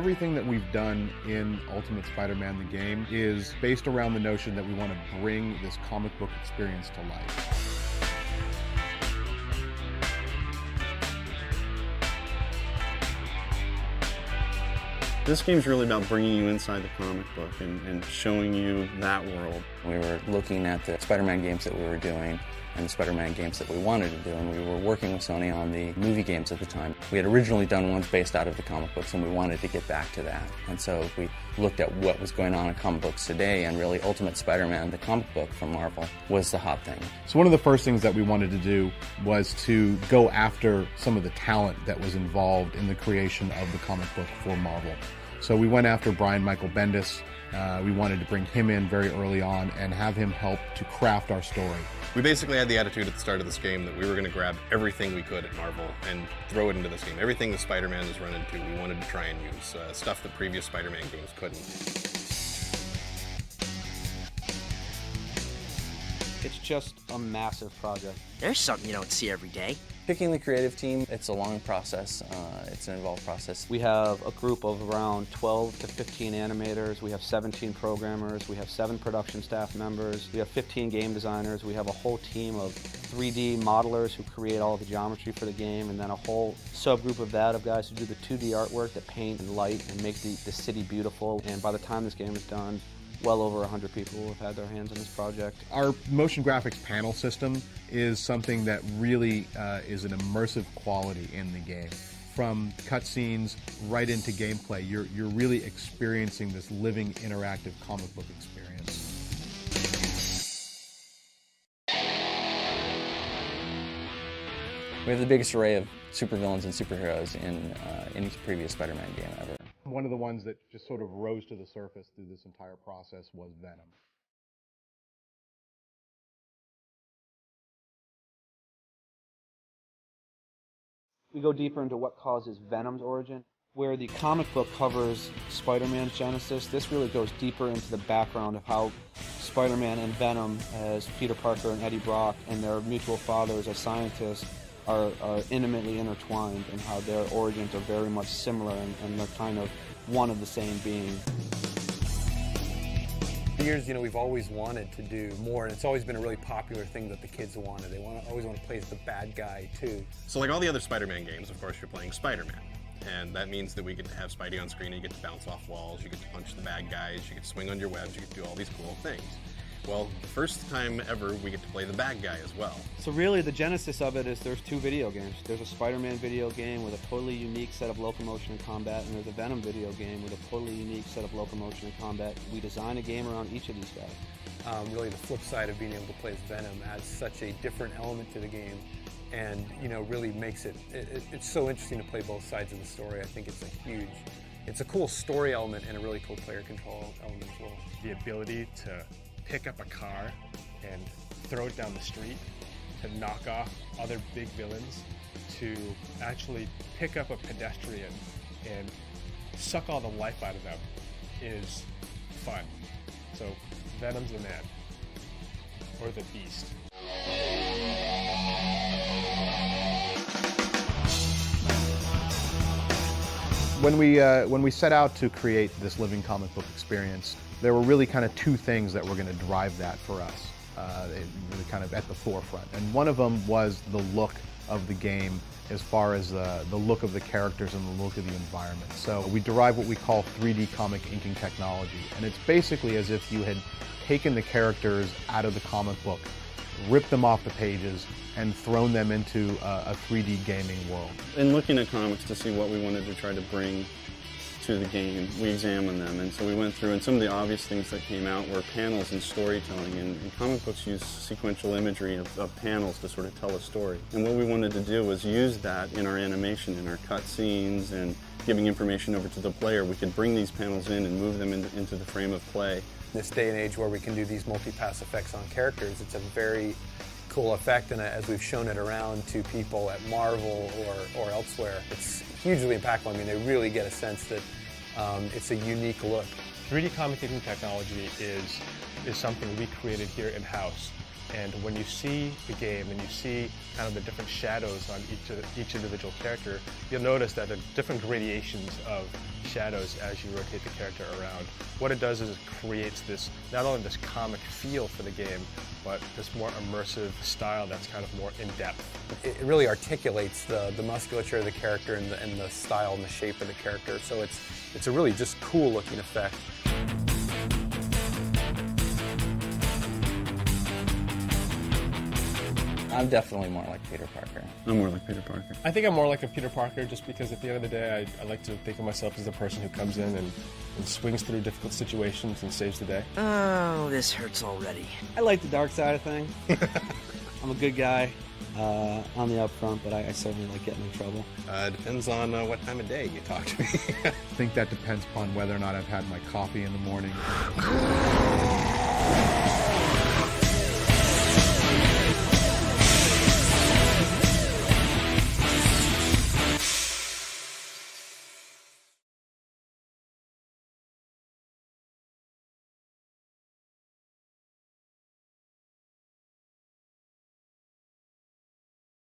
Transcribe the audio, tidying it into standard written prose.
Everything that we've done in Ultimate Spider-Man the game is based around the notion that we want to bring this comic book experience to life. This game's really about bringing you inside the comic book and showing you that world. We were looking at the Spider-Man games that we were doing and the Spider-Man games that we wanted to do, and we were working with Sony on the movie games at the time. We had originally done ones based out of the comic books, and we wanted to get back to that. And so we looked at what was going on in comic books today, and really Ultimate Spider-Man, the comic book from Marvel, was the hot thing. So one of the first things that we wanted to do was to go after some of the talent that was involved in the creation of the comic book for Marvel. So we went after Brian Michael Bendis. We wanted to bring him in very early on and have him help to craft our story. We basically had the attitude at the start of this game that we were going to grab everything we could at Marvel and throw it into this game. Everything that Spider-Man has run into, we wanted to try and use. Stuff that previous Spider-Man games couldn't. It's just a massive project. There's something you don't see every day. Picking the creative team, it's a long process. It's an involved process. We have a group of around 12 to 15 animators. We have 17 programmers. We have 7 production staff members. We have 15 game designers. We have a whole team of 3D modelers who create all the geometry for the game, and then a whole subgroup of that of guys who do the 2D artwork that paint and light and make the city beautiful. And by the time this game is done, well over 100 people have had their hands on this project. Our motion graphics panel system is something that really is an immersive quality in the game. From cutscenes right into gameplay, you're really experiencing this living, interactive comic book experience. We have the biggest array of supervillains and superheroes in any previous Spider-Man game ever. One of the ones that just sort of rose to the surface through this entire process was Venom. We go deeper into what causes Venom's origin. Where the comic book covers Spider-Man's genesis, this really goes deeper into the background of how Spider-Man and Venom, as Peter Parker and Eddie Brock, and their mutual fathers as scientists, are intimately intertwined, and how their origins are very much similar, and they're kind of one of the same being. For years, we've always wanted to do more, and it's always been a really popular thing that the kids wanted. They always want to play as the bad guy, too. So like all the other Spider-Man games, of course, you're playing Spider-Man. And that means that we get to have Spidey on screen, and you get to bounce off walls, you get to punch the bad guys, you get to swing on your webs, you get to do all these cool things. Well, the first time ever, we get to play the bad guy as well. So really, the genesis of it is there's 2 video games. There's a Spider-Man video game with a totally unique set of locomotion and combat, and there's a Venom video game with a totally unique set of locomotion and combat. We design a game around each of these guys. Really, the flip side of being able to play as Venom adds such a different element to the game, and really makes it's so interesting to play both sides of the story. I think it's a cool story element and a really cool player control element as well. The ability to pick up a car and throw it down the street, to knock off other big villains, to actually pick up a pedestrian and suck all the life out of them is fun. So Venom's the man, or the beast. When we set out to create this living comic book experience, there were really kind of 2 things that were going to drive that for us, really kind of at the forefront. And one of them was the look of the game, as far as the look of the characters and the look of the environment. So we derive what we call 3D comic inking technology, and it's basically as if you had taken the characters out of the comic book, ripped them off the pages, and thrown them into a 3D gaming world. In looking at comics to see what we wanted to try to bring to the game, we examined them, and so we went through, and some of the obvious things that came out were panels and storytelling, and comic books use sequential imagery of panels to sort of tell a story. And what we wanted to do was use that in our animation, in our cutscenes, and giving information over to the player. We could bring these panels in and move them into the frame of play. This day and age where we can do these multi-pass effects on characters, it's a very cool effect, and as we've shown it around to people at Marvel or elsewhere, it's hugely impactful. I mean, they really get a sense that it's a unique look. 3D comic inking technology is something we created here in-house And when you see the game and you see kind of the different shadows on each individual character, you'll notice that there are different gradations of shadows as you rotate the character around. What it does is it creates this, not only this comic feel for the game, but this more immersive style that's kind of more in-depth. It really articulates the musculature of the character and the style and the shape of the character. So it's a really just cool looking effect. I'm definitely more like Peter Parker. I'm more like Peter Parker. I think I'm more like a Peter Parker just because at the end of the day, I like to think of myself as the person who comes in and swings through difficult situations and saves the day. Oh, this hurts already. I like the dark side of things. I'm a good guy on the upfront, but I certainly like getting in trouble. Depends on what time of day you talk to me. I think that depends upon whether or not I've had my coffee in the morning.